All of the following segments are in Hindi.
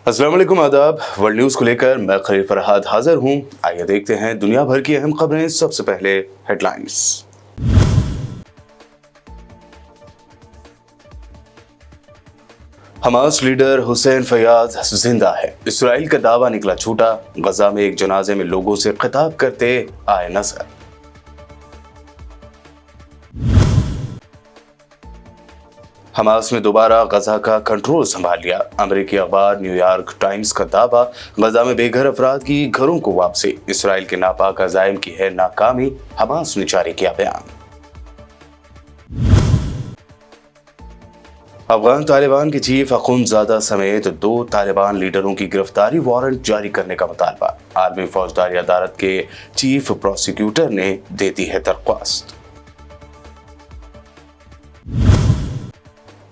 अस्सलाम वालेकुम, आदाब। वर्ल्ड न्यूज़ को लेकर मैं खलील फरहाद हाजिर हूं। आइए देखते हैं दुनिया भर की अहम खबरें। सबसे पहले headlines. Hamas leader Hussein Fayyad जिंदा है, इसराइल का दावा निकला झूठा। गजा में एक जनाजे में लोगों से खिताब करते आए नजर। हमास ने दोबारा गजा का कंट्रोल संभाल लिया। अमेरिकी अखबार न्यूयॉर्क टाइम्स का दावा, गजा में बेघर अफराद की घरों को वापसी। इसराइल के नापाक अज़ाइम की है नाकामी, हमास ने जारी किया बयान। अफगान तालिबान के चीफ अखुंदजादा समेत 2 तालिबान लीडरों की गिरफ्तारी वारंट जारी करने का मुतालबा। आलमी फौजदारी अदालत के चीफ प्रोसिक्यूटर ने दे दी है दरख्वास्त।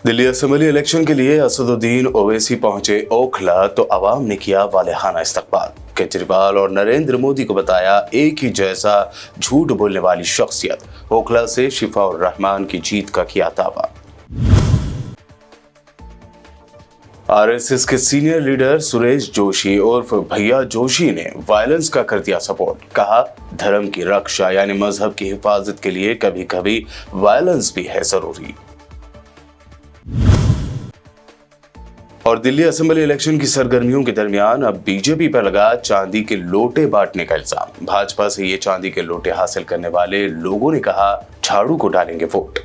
दिल्ली असेंबली इलेक्शन के लिए असदुद्दीन ओवैसी पहुंचे ओखला तो अवाम ने किया वालेहाना इस्तकबाल। केजरीवाल और नरेंद्र मोदी को बताया एक ही जैसा झूठ बोलने वाली शख्सियत। ओखला से शिफा उर रहमान की जीत का किया दावा। आरएसएस के सीनियर लीडर सुरेश जोशी उर्फ भैया जोशी ने वायलेंस का कर दिया सपोर्ट। कहा, धर्म की रक्षा यानी मजहब की हिफाजत के लिए कभी कभी वायलेंस भी है जरूरी। और दिल्ली असेंबली इलेक्शन की सरगर्मियों के दरमियान अब बीजेपी पर लगा चांदी के लोटे बांटने का इल्जाम। भाजपा से ये चांदी के लोटे हासिल करने वाले लोगों ने कहा, झाड़ू को डालेंगे वोट।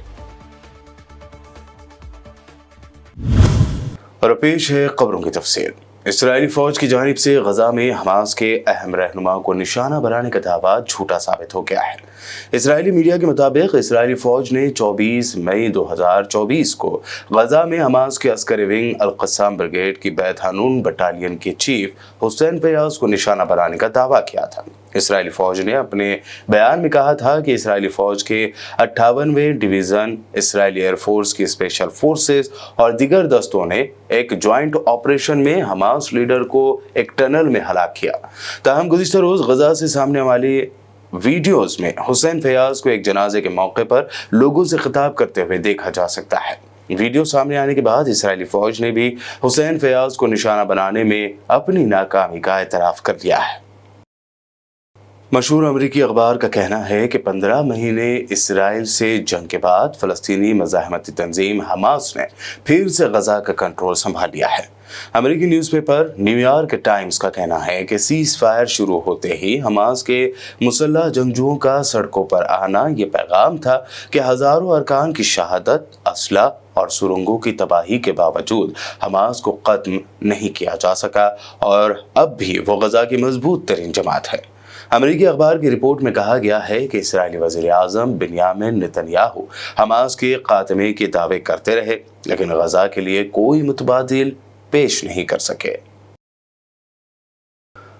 और पेश है खबरों की तफसील। इसराइली फौज की जानिब से गजा में हमास के अहम रहनुमा को निशाना बनाने का दावा झूठा साबित हो गया है। इसराइली मीडिया के मुताबिक इसराइली फौज ने 24 मई 2024 को गजा में हमास के अस्करी विंग अल-क़स्साम ब्रिगेड की बैत-हानून बटालियन के चीफ हुसैन फयाज को निशाना बनाने का दावा किया था। इसराइली फौज ने अपने बयान में कहा था कि इसराइली फौज के 58वें डिवीजन, इसराइली एयरफोर्स की स्पेशल फोर्सेस और दिगर दस्तों ने एक ज्वाइंट ऑपरेशन में हमास लीडर को एक टनल में हलाक किया। ताहम गुज़िश्ता रोज गजा से सामने वाली वीडियोस में हुसैन फयाज को एक जनाजे के मौके पर लोगों से खिताब करते हुए देखा जा सकता है। वीडियो सामने आने के बाद इसराइली फौज ने भी हुसैन फयाज को निशाना बनाने में अपनी नाकामी का एतराफ कर लिया है। मशहूर अमेरिकी अखबार का कहना है कि 15 महीने इसराइल से जंग के बाद फलस्तीनी मज़ाहमती तंजीम हमास ने फिर से गजा का कंट्रोल संभाल लिया है। अमेरिकी न्यूज़पेपर न्यूयॉर्क टाइम्स का कहना है कि सीज फायर शुरू होते ही हमास के मुसल्लह जंगजुओं का सड़कों पर आना ये पैगाम था कि हज़ारों अरकान की शहादत, असला और सुरंगों की तबाही के बावजूद हमास को खत्म नहीं किया जा सका और अब भी वो गजा की मजबूत तरीन जमात है। अमेरिकी अखबार की रिपोर्ट में कहा गया है कि इसराइली वज़ीर आज़म बिन्यामिन नेतन्याहू हमास के खात्मे के दावे करते रहे, लेकिन गजा के लिए कोई मुतबादिल पेश नहीं कर सके।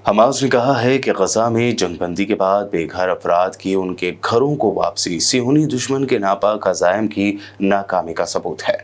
हमास ने कहा है कि गजा में जंगबंदी के बाद बेघर अफराद की उनके घरों को वापसी सियोनी दुश्मन के नापाक अज़ाइम की नाकामी का सबूत है।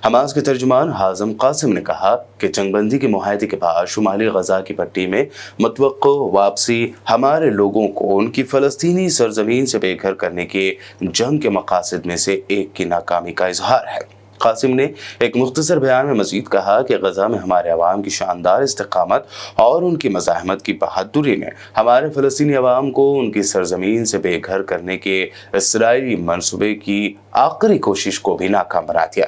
हमास के तर्जुमान हाज़म कासिम ने कहा कि जंगबंदी के मुआहदे के बाद शुमाली गजा की पट्टी में मुतवक्को वापसी हमारे लोगों को उनकी फ़लस्तीनी सरजमीन से बेघर करने के जंग के मकासद में से एक की नाकामी का इजहार है। कासिम ने एक मुख्तसर बयान में मजीद कहा कि गजा में हमारे अवाम की शानदार इस्तिकामत और उनकी मज़ाहमत की बहादुरी ने हमारे फ़लस्तीनी अवाम को उनकी सरजमीन से बेघर करने के इसराइली मंसूबे की आखिरी कोशिश को भी नाकाम बना दिया।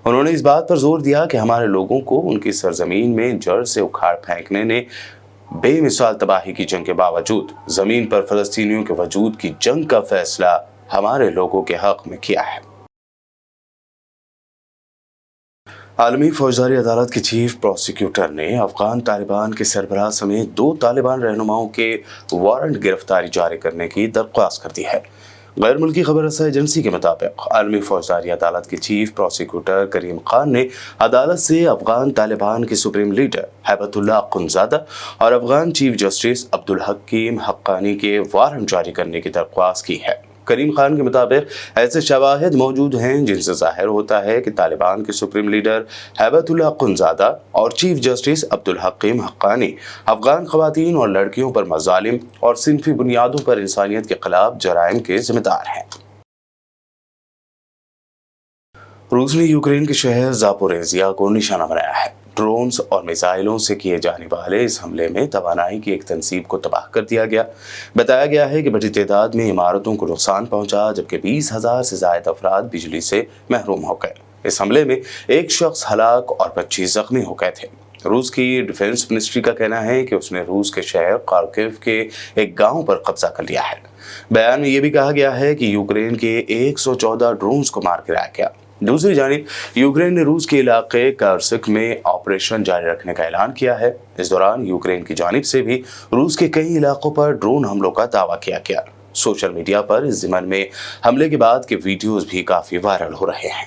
उन्होंने इस बात पर जोर दिया कि हमारे लोगों को उनकी सरजमीन में जड़ से उखाड़ फेंकने ने बेमिसाल तबाही की जंग के बावजूद ज़मीन पर फ़लस्तीनियों के वजूद की जंग का फैसला हमारे लोगों के हक़ में किया है। आलमी फौजदारी अदालत के चीफ प्रोसिक्यूटर ने अफगान तालिबान के सरबराह समेत 2 तालिबान रहनुमाओं के वारंट गिरफ्तारी जारी करने की दरख्वास्त कर दी है। गैर मुल्की खबर रसा एजेंसी के मुताबिक आलमी फौजदारी अदालत के चीफ प्रोसिक्यूटर करीम खान ने अदालत से अफगान तालिबान के सुप्रीम लीडर हैबतुल्लाह अखुंदजादा और अफगान चीफ जस्टिस अब्दुल हकीम हक्कानी के वारंट जारी करने की दरख्वास्त की है। करीम खान के मुताबिक ऐसे शवाहिद मौजूद हैं जिनसे जाहिर होता है कि तालिबान के सुप्रीम लीडर हैबतुल्लाह अख़ुंज़ादा और चीफ जस्टिस अब्दुल हकीम हक्कानी अफगान ख़वातीन और लड़कियों पर मज़ालिम और सिनफी बुनियादों पर इंसानियत के खिलाफ जराइम के जिम्मेदार हैं। रूस ने यूक्रेन के शहर ज़ापोरिज़िया को निशाना बनाया है। ड्रोन्स और मिसाइलों से किए जाने वाले इस हमले में तवानाई की एक तंसीब को तबाह कर दिया गया। बताया गया है कि बड़ी तादाद में इमारतों को नुकसान पहुंचा, जबकि 20,000 से ज़ायद अफराद बिजली से महरूम हो गए। इस हमले में एक शख्स हलाक और 25 जख्मी हो गए थे। रूस की डिफेंस मिनिस्ट्री का कहना है कि उसने रूस के शहर खार्किव के एक गांव पर कब्जा कर लिया है। बयान में यह भी कहा गया है कि यूक्रेन के 114 ड्रोन्स को मार गिराया गया। दूसरी जानिब यूक्रेन ने रूस के इलाके कर्स्क में ऑपरेशन जारी रखने का ऐलान किया है। इस दौरान यूक्रेन की जानिब से भी रूस के कई इलाकों पर ड्रोन हमलों का दावा किया गया। सोशल मीडिया पर इस ज़िमन में हमले के बाद के वीडियोस भी काफ़ी वायरल हो रहे हैं।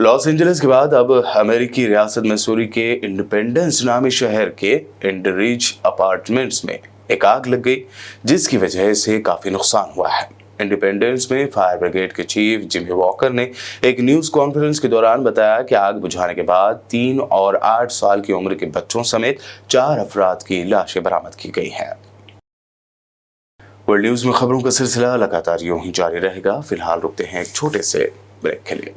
लॉस एंजलिस के बाद अब अमेरिकी रियासत मिसूरी के इंडिपेंडेंस नामी शहर के एंडरिज अपार्टमेंट्स में एक आग लग गई, जिसकी वजह से काफी नुकसान हुआ है। इंडिपेंडेंस में फायर ब्रिगेड के चीफ जिमी वॉकर ने एक न्यूज कॉन्फ्रेंस के दौरान बताया कि आग बुझाने के बाद 3 और 8 साल की उम्र के बच्चों समेत 4 अफराद की लाशें बरामद की गई हैं। वर्ल्ड न्यूज में खबरों का सिलसिला लगातार यूं ही जारी रहेगा। फिलहाल रुकते हैं एक छोटे से ब्रेक के लिए।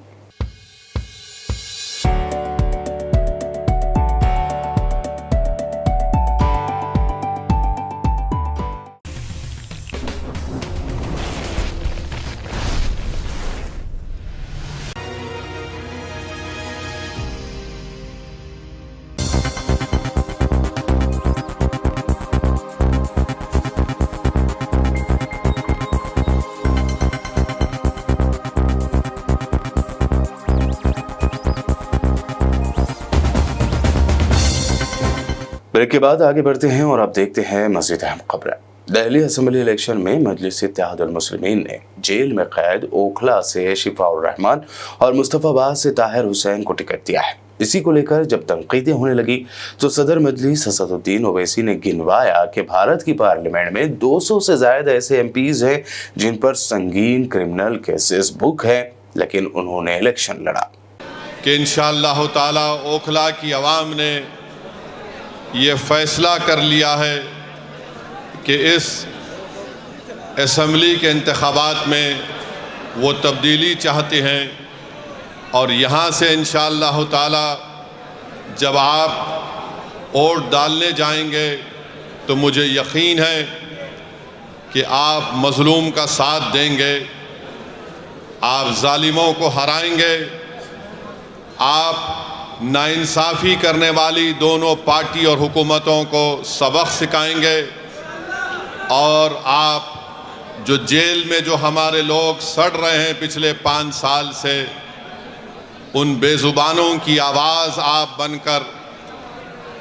ब्रेक के बाद आगे बढ़ते हैं और अब देखते हैं मज़ीद अहम खबरें। दिल्ली असेंबली इलेक्शन में मजलिस इत्तेहादुल मुस्लिमीन ने जेल में कैद ओखला से शिफाउर रहमान और मुस्तफाबाद से ताहिर हुसैन को टिकट दिया है। इसी को लेकर जब तनकीदें होने लगी तो सदर मजलिस असदुद्दीन ओवैसी ने गिनवाया कि भारत की पार्लियामेंट में 200 से ज्यादा ऐसे एमपीज हैं जिन पर संगीन क्रिमिनल केसेस बुक है, लेकिन उन्होंने इलेक्शन लड़ा कि इंशाअल्लाह ताला ओखला की आवाम ने ये फैसला कर लिया है कि इस असम्बली के इंतखाबात में वो तब्दीली चाहते हैं और यहाँ से इंशाअल्लाह ताला जब आप वोट डालने जाएंगे तो मुझे यकीन है कि आप मज़लूम का साथ देंगे, आप जालिमों को हराएंगे, आप नाइंसाफ़ी करने वाली दोनों पार्टी और हुकूमतों को सबक सिखाएंगे और आप जो जेल में जो हमारे लोग सड़ रहे हैं पिछले 5 साल से, उन बेजुबानों की आवाज़ आप बनकर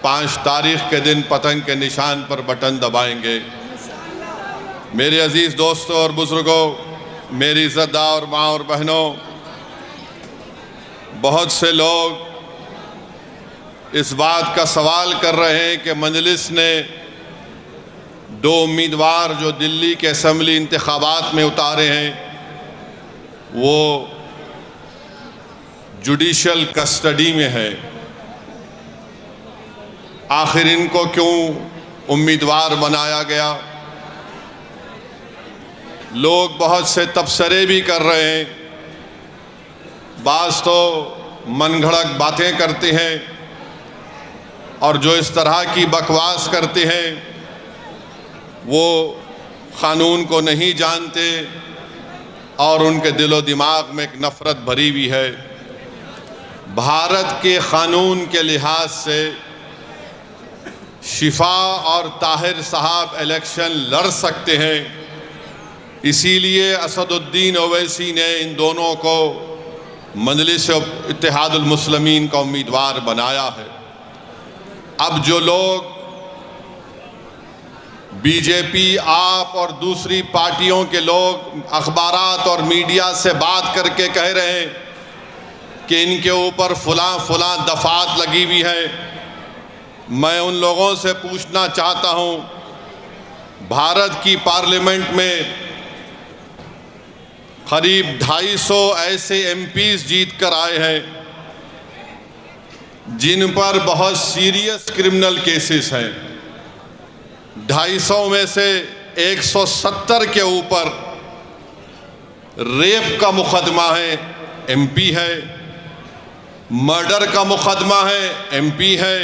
5 तारीख के दिन पतंग के निशान पर बटन दबाएंगे। मेरे अजीज़ दोस्तों और बुजुर्गों, मेरी इज़्ज़तदार माँ और बहनों, बहुत से लोग इस बात का सवाल कर रहे हैं कि मजलिस ने 2 उम्मीदवार जो दिल्ली के असेंबली इंतखाबात में उतारे हैं वो जुडिशल कस्टडी में है, आखिर इनको क्यों उम्मीदवार बनाया गया। लोग बहुत से तबसरे भी कर रहे हैं, बाज़ तो मनगढ़ंत बातें करते हैं और जो इस तरह की बकवास करते हैं वो क़ानून को नहीं जानते और उनके दिलो दिमाग में एक नफ़रत भरी हुई है। भारत के क़ानून के लिहाज से शिफा और ताहिर साहब इलेक्शन लड़ सकते हैं, इसीलिए असदुद्दीन ओवैसी ने इन दोनों को मजलिस इत्तेहादुल मुस्लिमीन का उम्मीदवार बनाया है। अब जो लोग बीजेपी, आप और दूसरी पार्टियों के लोग अखबारात और मीडिया से बात करके कह रहे हैं कि इनके ऊपर फलां दफात लगी हुई है, मैं उन लोगों से पूछना चाहता हूं, भारत की पार्लियामेंट में करीब 250 ऐसे एमपीज जीत कर आए हैं जिन पर बहुत सीरियस क्रिमिनल केसेस हैं। 250 में से 170 के ऊपर रेप का मुकदमा है, एमपी है, मर्डर का मुकदमा है, एमपी है,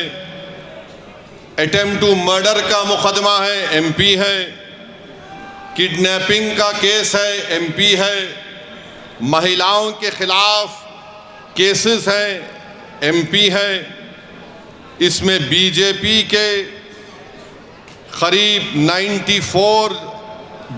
अटेम्प्ट टू मर्डर का मुकदमा है, एमपी है, किडनैपिंग का केस है, एमपी है, महिलाओं के खिलाफ केसेस हैं, एमपी है। इसमें बीजेपी के करीब 94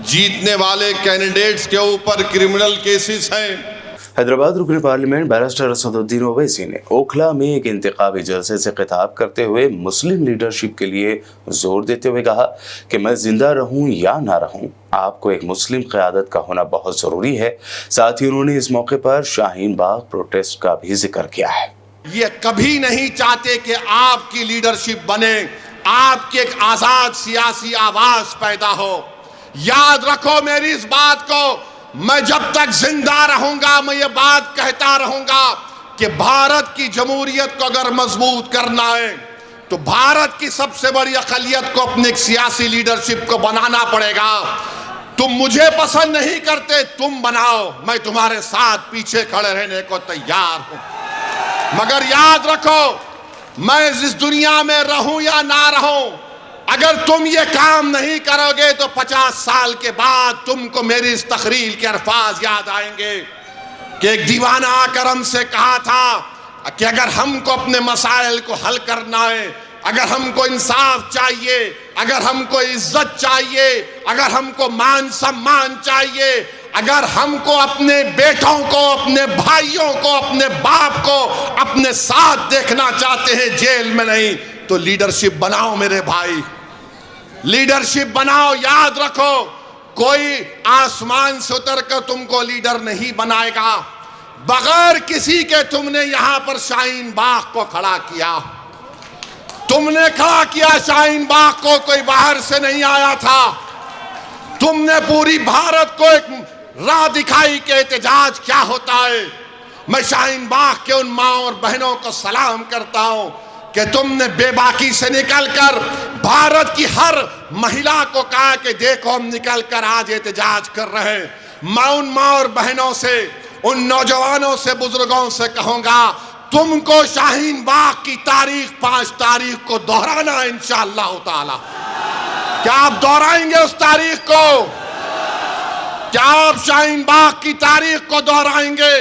जीतने वाले कैंडिडेट्स के ऊपर क्रिमिनल केसेस हैं। हैदराबाद रुकन पार्लियामेंट बैरिस्टर असदुद्दीन ओवैसी ने ओखला में एक इंतखाबी जलसे से खिताब करते हुए मुस्लिम लीडरशिप के लिए जोर देते हुए कहा कि मैं जिंदा रहूं या ना रहूं, आपको एक मुस्लिम क़यादत का होना बहुत ज़रूरी है। साथ ही उन्होंने इस मौके पर शाहीन बाग प्रोटेस्ट का भी जिक्र किया है। ये कभी नहीं चाहते कि आपकी लीडरशिप बने, आपकी एक आजाद सियासी आवाज पैदा हो। याद रखो मेरी इस बात को, मैं जब तक जिंदा रहूंगा मैं ये बात कहता रहूंगा कि भारत की जमहूरियत को अगर मजबूत करना है तो भारत की सबसे बड़ी अक़लियत को अपनी एक सियासी लीडरशिप को बनाना पड़ेगा। तुम मुझे पसंद नहीं करते, तुम बनाओ, मैं तुम्हारे साथ पीछे खड़े रहने को तैयार हूं। मगर याद रखो, मैं इस दुनिया में रहूं या ना रहूं, अगर तुम ये काम नहीं करोगे तो 50 साल के बाद तुमको मेरी इस तकरीर के अल्फाज याद आएंगे कि एक दीवाना आकर हमसे कहा था कि अगर हमको अपने मसाइल को हल करना है, अगर हमको इंसाफ चाहिए, अगर हमको इज्जत चाहिए, अगर हमको मान सम्मान चाहिए, अगर हमको अपने बेटों को, अपने भाइयों को, अपने बाप को अपने साथ देखना चाहते हैं, जेल में नहीं, तो लीडरशिप बनाओ मेरे भाई, लीडरशिप बनाओ। याद रखो, कोई आसमान से उतर कर तुमको लीडर नहीं बनाएगा। बगैर किसी के तुमने यहां पर शाहीन बाग को खड़ा किया, तुमने खड़ा किया शाहीन बाग को, कोई बाहर से नहीं आया था। तुमने पूरी भारत को एक राह दिखाई कि एहतजाज क्या होता है। मैं शाहीन बाग के उन माँ और बहनों को सलाम करता हूं कि तुमने बेबाकी से निकलकर भारत की हर महिला को कहा कि देखो हम निकलकर आज एहतजाज कर रहे हैं। मैं उन माँ और बहनों से, उन नौजवानों से, बुजुर्गों से कहूंगा, तुमको शाहीन बाग की तारीख 5 तारीख को दोहराना है इंशाअल्लाह ताला। क्या आप दोहराएंगे उस तारीख को? क्या आप शाहीन बाग की तारीख को दोहराएंगे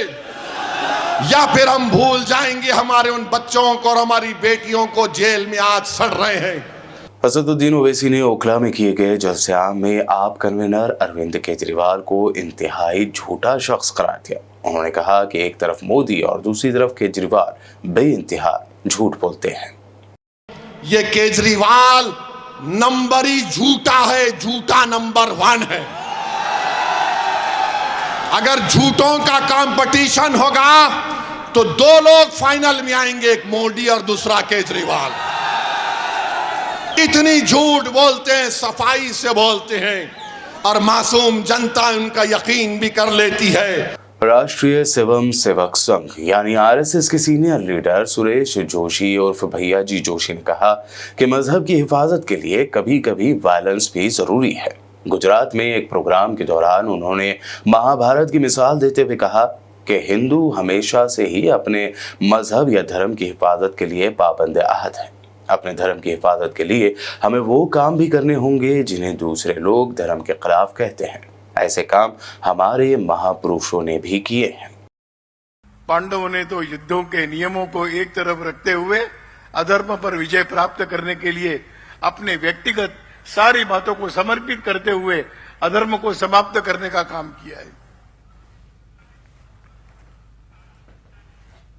या फिर हम भूल जाएंगे हमारे उन बच्चों को और हमारी बेटियों को जेल में आज सड़ रहे हैं? असदुद्दीन ओवैसी ने ओखला में किए गए जलसे आम में आप कन्वीनर अरविंद केजरीवाल को इंतहाई झूठा शख्स करार दिया। उन्होंने कहा कि एक तरफ मोदी और दूसरी तरफ केजरीवाल बेइंतहा झूठ बोलते हैं। ये केजरीवाल नंबरी झूठा है, झूठा नंबर 1 है। अगर झूठों का कंपटीशन होगा तो 2 लोग फाइनल में आएंगे, एक मोदी और दूसरा केजरीवाल। इतनी झूठ बोलते हैं, सफाई से बोलते हैं और मासूम जनता उनका यकीन भी कर लेती है। राष्ट्रीय स्वयं सेवक संघ यानी आरएसएस के सीनियर लीडर सुरेश जोशी उर्फ भैया जी जोशी ने कहा कि मजहब की हिफाजत के लिए कभी कभी वायलेंस भी जरूरी है। गुजरात में एक प्रोग्राम के दौरान उन्होंने महाभारत की मिसाल देते हुए कहा कि हिंदू हमेशा से ही अपने मजहब या धर्म की हिफाजत के लिए पाबंद अहद हैं। अपने धर्म की हिफाजत के लिए हमें वो काम भी करने होंगे जिन्हें दूसरे लोग धर्म के खिलाफ कहते हैं। ऐसे काम हमारे महापुरुषों ने भी किए हैं। पांडवों ने तो युद्धों के नियमों को एक तरफ रखते हुए अधर्म पर विजय प्राप्त करने के लिए अपने व्यक्तिगत सारी बातों को समर्पित करते हुए अधर्म को समाप्त करने का काम किया है।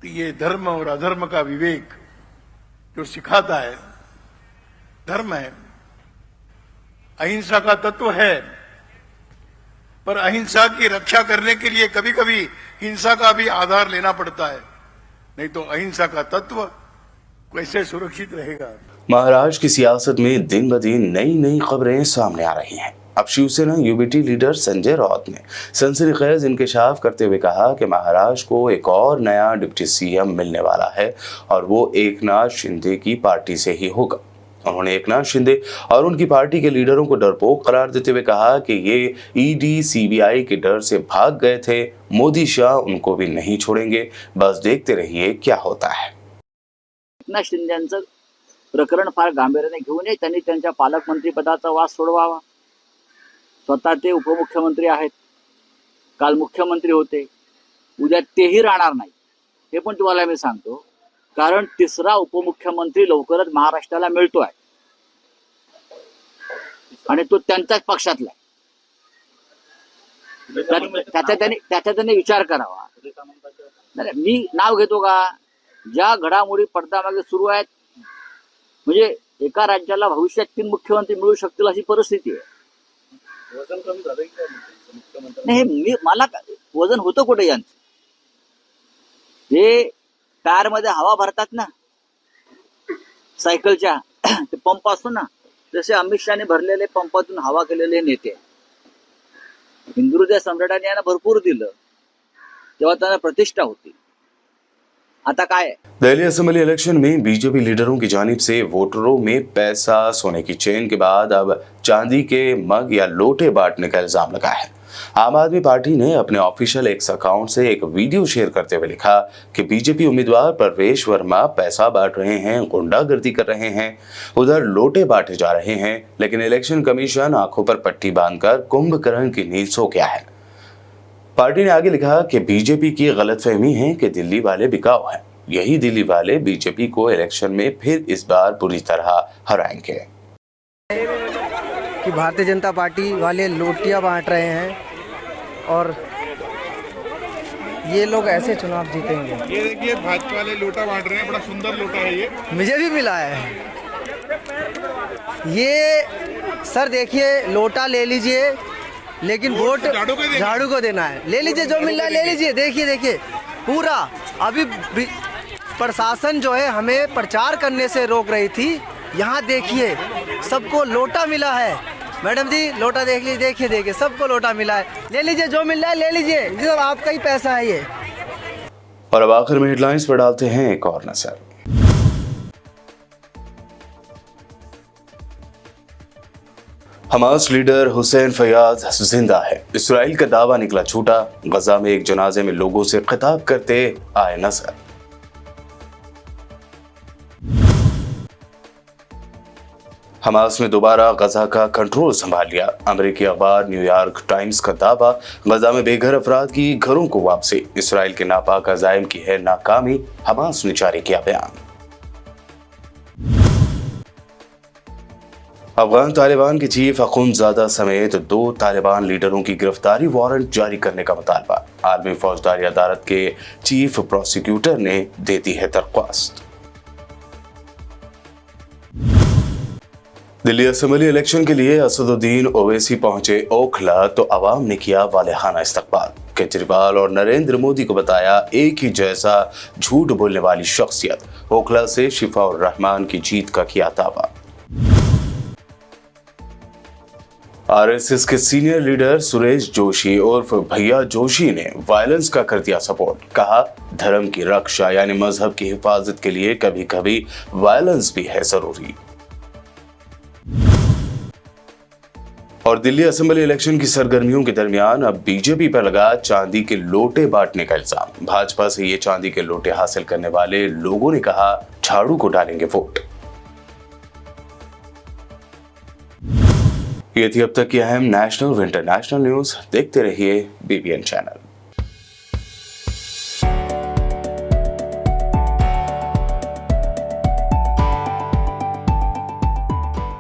तो ये धर्म और अधर्म का विवेक जो सिखाता है, धर्म है, अहिंसा का तत्व है, पर अहिंसा की रक्षा करने के लिए कभी कभी हिंसा का भी आधार लेना पड़ता है, नहीं तो अहिंसा का तत्व कैसे सुरक्षित रहेगा। महाराष्ट्र की सियासत में दिन ब दिन नई नई खबरें सामने आ रही हैं। अब शिवसेना यूबीटी लीडर संजय राउत ने सनसनीखेज इंकशाफ करते हुए कहा कि महाराष्ट्र को एक और नया डिप्टी सीएम मिलने वाला है और वो एकनाथ शिंदे की पार्टी से ही होगा। उन्होंने एकनाथ शिंदे और उनकी पार्टी के लीडरों को डरपोक करार देते हुए कहा कि ये ईडी सीबीआई के डर से भाग गए थे, मोदी शाह उनको भी नहीं छोड़ेंगे, बस देखते रहिए क्या होता है। एकनाथ शिंदेचं प्रकरण फार गांभीर्याने घेऊ नये, त्यांनी त्यांच्या पालकमंत्री पदाचा वास सोडवावा। स्वतः ते उपमुख्यमंत्री आहेत, काल मुख्यमंत्री होते, उद्या तेही राहणार नाही, हे पण तुम्हाला मी सांगतो, कारण तिसरा उपमुख्यमंत्री लवकरच महाराष्ट्राला मिळतोय आणि तो त्यांच्याच पक्षातला आहे। त्याचा त्यांनी विचार करावा। नाही, मी नाव घेतो का? ज्या घडामोडी पडद्यामागे सुरू आहेत, म्हणजे एका राज्याला भविष्यात 3 मुख्यमंत्री मिळू शकतील अशी परिस्थिती आहे। नाही, मला वजन होतं कुठे यांचं? जे टायर मध्ये हवा भरतात ना सायकलच्या, ते पंप असतो ना, जसे अमित शहाने भरलेले पंपातून हवा केलेले नेते। हिंदुहृदय सम्राटाने यांना भरपूर दिलं, तेव्हा त्यांना प्रतिष्ठा होती। आता काय? दिल्ली असेंबली इलेक्शन में बीजेपी लीडरों की जानिब से वोटरों में पैसा, सोने की चेन के बाद अब चांदी के मग या लोटे बांटने का इल्जाम लगा है। आम आदमी पार्टी ने अपने ऑफिशियल एक्स अकाउंट से एक वीडियो शेयर करते हुए लिखा कि बीजेपी उम्मीदवार परवेश वर्मा पैसा बांट रहे हैं, गुंडागर्दी कर रहे हैं, उधर लोटे बांटे जा रहे हैं, लेकिन इलेक्शन कमीशन आंखों पर पट्टी बांधकर कुंभकर्ण की नींद सो गया है। पार्टी ने आगे लिखा कि बीजेपी की गलतफहमी है कि दिल्ली वाले बिकाऊ हैं, यही दिल्ली वाले बीजेपी को इलेक्शन में फिर इस बार बुरी तरह हराएंगे। कि भारतीय जनता पार्टी वाले लोटियां बांट रहे हैं और ये लोग ऐसे चुनाव जीतेंगे। ये देखिए भाजपा वाले लोटा बांट रहे हैं, बड़ा सुंदर लोटा है ये, मुझे भी मिला है ये। सर देखिए, लोटा ले लीजिए, लेकिन वोट झाड़ू को देना है। ले लीजिए, जो मिल रहा है ले लीजिए। देखिए देखिए, पूरा अभी प्रशासन जो है हमें प्रचार करने से रोक रही थी, यहाँ देखिए सबको लोटा मिला है। मैडम जी लोटा देख लीजिए, देखिए देखिए सबको लोटा मिला है। ले लीजिए, जो मिल रहा है ले लीजिए, ये सब आपका ही पैसा है ये। और अब आखिर में हेडलाइंस पर डालते हैं एक और नजर। हमास लीडर हुसैन फयाज जिंदा है, इस्राइल का दावा निकला झूठा, गजा में एक जनाजे में लोगों से खिताब करते आए नजर। हमास ने दोबारा गजा का कंट्रोल संभाल लिया, अमेरिकी अखबार न्यूयॉर्क टाइम्स का दावा, गजा में बेघर अफराद की घरों को वापसी, इस्राइल के नापाक अज़ाइम की है नाकामी, हमास ने जारी किया बयान। अफगान तालिबान के चीफ अखुंदजादा समेत 2 तालिबान लीडरों की गिरफ्तारी वारंट जारी करने का मुतालबा, आलमी फौजदारी अदालत के चीफ प्रोसिक्यूटर ने दे दी है दरख्वास्त। दिल्ली असेंबली इलेक्शन के लिए असदुद्दीन ओवैसी पहुंचे ओखला तो अवाम ने किया वालेहाना इस्तकबाल, केजरीवाल और नरेंद्र मोदी को बताया एक ही जैसा झूठ बोलने वाली शख्सियत, ओखला से शिफाउर रहमान की जीत का किया दावा। आरएसएस के सीनियर लीडर सुरेश जोशी उर्फ भैया जोशी ने वायलेंस का कर दिया सपोर्ट, कहा धर्म की रक्षा यानी मजहब की हिफाजत के लिए कभी कभी वायलेंस भी है जरूरी। और दिल्ली असेंबली इलेक्शन की सरगर्मियों के दरमियान अब बीजेपी पर लगा चांदी के लोटे बांटने का इल्जाम, भाजपा से ये चांदी के लोटे हासिल करने वाले लोगों ने कहा झाड़ू को डालेंगे वोट। ये थी अब तक की अहम नेशनल व इंटरनेशनल न्यूज, देखते रहिए बीबीएन चैनल।